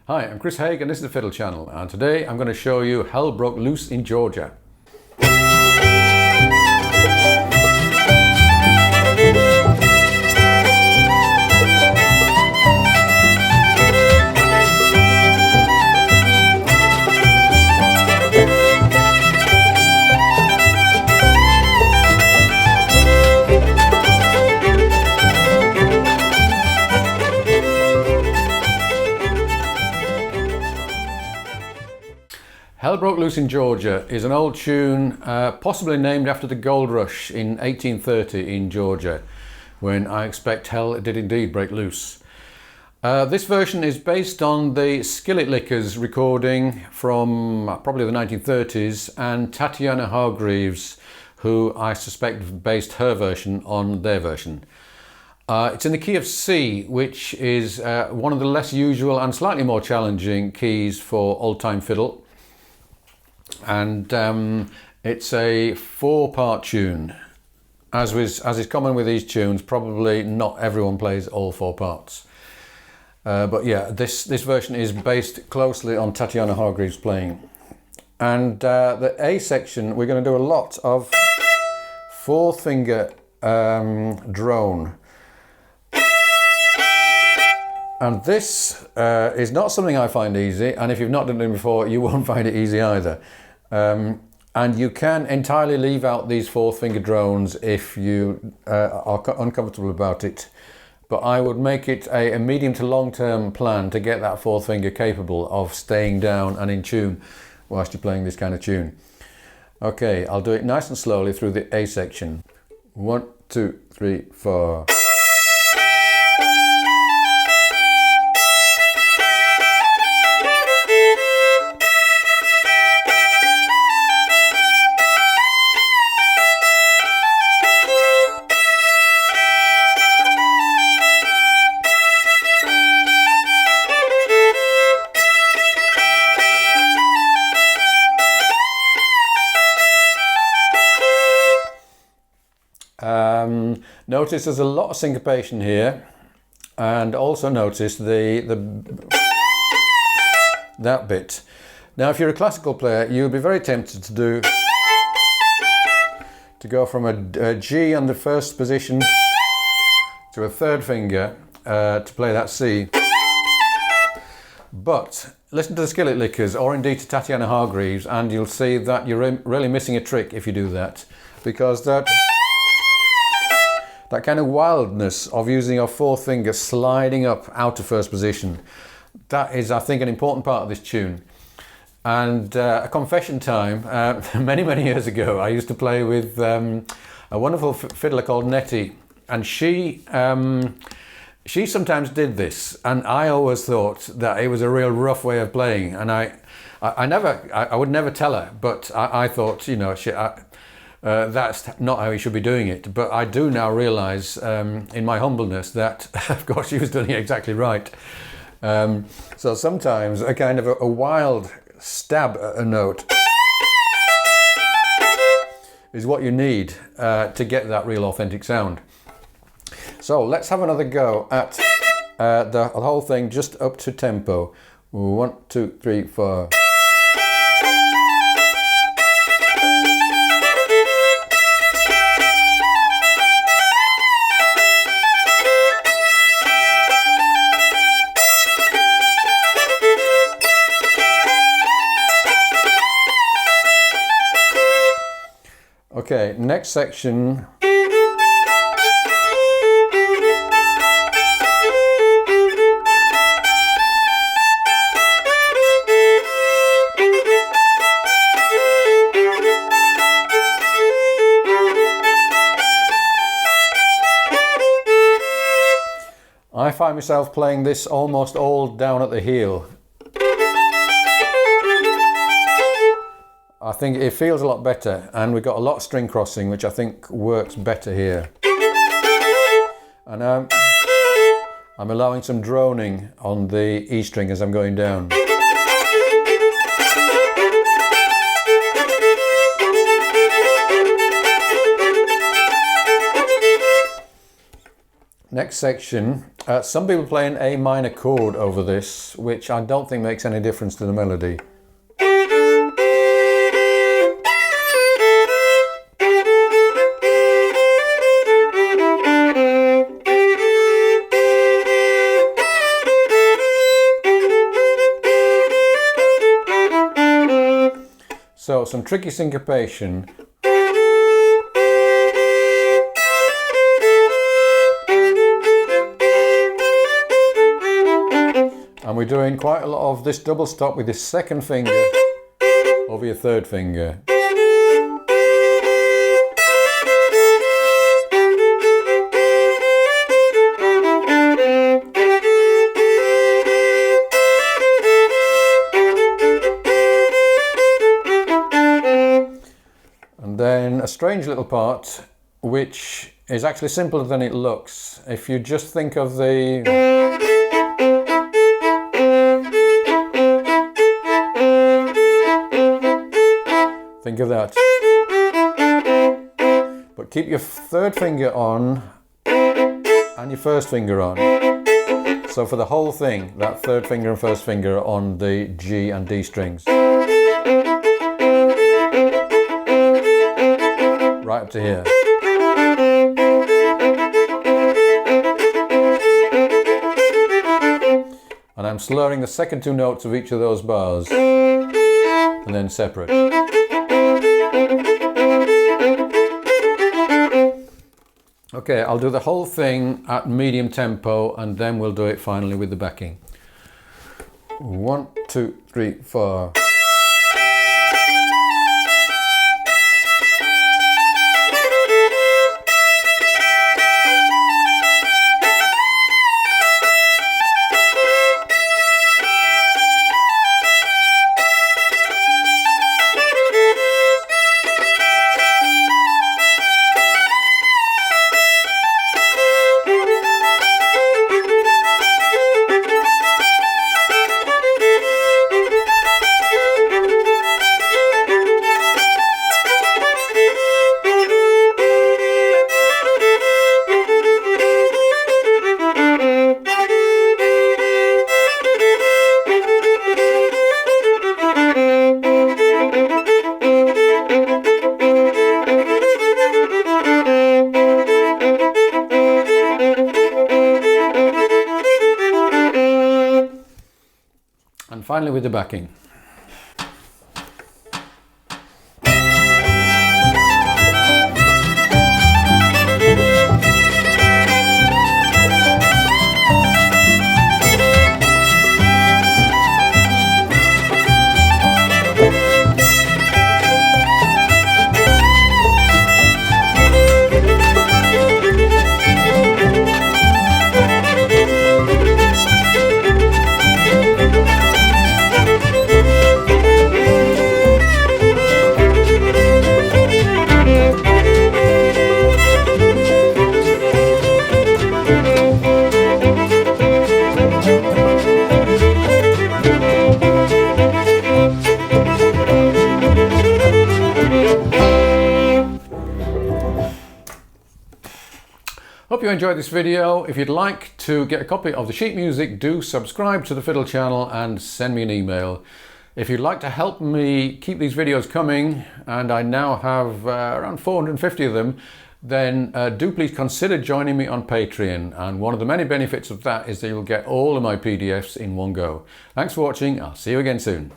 Hi, I'm Chris Haigh and this is the Fiddle Channel, and today I'm going to show you Hell Broke Loose in Georgia. Hell Broke Loose in Georgia is an old tune possibly named after the gold rush in 1830 in Georgia, when I expect hell did indeed break loose. This version is based on the Skillet Lickers recording from probably the 1930s and Tatiana Hargreaves, who I suspect based her version on their version. It's in the key of C, which is one of the less usual and slightly more challenging keys for old-time fiddle. And it's a 4-part tune. As is common with these tunes, probably not everyone plays all 4 parts. But yeah, this version is based closely on Tatiana Hargreaves' playing. And the A section, we're going to do a lot of 4-finger drone. And this is not something I find easy, and if you've not done it before, you won't find it easy either. And you can entirely leave out these 4-finger drones if you are uncomfortable about it. But I would make it a medium to long-term plan to get that 4th finger capable of staying down and in tune whilst you're playing this kind of tune. Okay, I'll do it nice and slowly through the A section. 1, 2, 3, 4. Notice there's a lot of syncopation here, and also notice that bit. Now, if you're a classical player, you'll be very tempted to go from a G on the first position to a 3rd finger to play that C. But listen to the Skillet Lickers, or indeed to Tatiana Hargreaves, and you'll see that you're really missing a trick if you do that, because that kind of wildness of using your 4th finger sliding up out of 1st position, that is, I think, an important part of this tune. And a confession time, many years ago, I used to play with a wonderful fiddler called Nettie, and she sometimes did this, and I always thought that it was a real rough way of playing, and I would never tell her, but I thought, you know, that's not how you should be doing it. But I do now realise, in my humbleness, that of course she was doing it exactly right. So sometimes a kind of a wild stab at a note is what you need to get that real authentic sound. So let's have another go at the whole thing just up to tempo. 1, 2, 3, 4. Okay, next section. I find myself playing this almost all down at the heel. I think it feels a lot better, and we've got a lot of string crossing, which I think works better here. And I'm allowing some droning on the E string as I'm going down. Next section, some people play an A minor chord over this, which I don't think makes any difference to the melody. So some tricky syncopation. And we're doing quite a lot of this double stop with this second finger over your third finger. And then a strange little part, which is actually simpler than it looks. If you just think of the... Think of that. But keep your third finger on and your first finger on. So for the whole thing, that third finger and first finger are on the G and D strings. Right up to here. And I'm slurring the second two notes of each of those bars and then separate. Okay, I'll do the whole thing at medium tempo and then we'll do it finally with the backing. 1, 2, 3, 4. And finally with the backing. Hope you enjoyed this video. If you'd like to get a copy of the sheet music, do subscribe to the Fiddle Channel and send me an email. If you'd like to help me keep these videos coming, and I now have around 450 of them, then do please consider joining me on Patreon. And one of the many benefits of that is that you'll get all of my PDFs in one go. Thanks for watching. I'll see you again soon.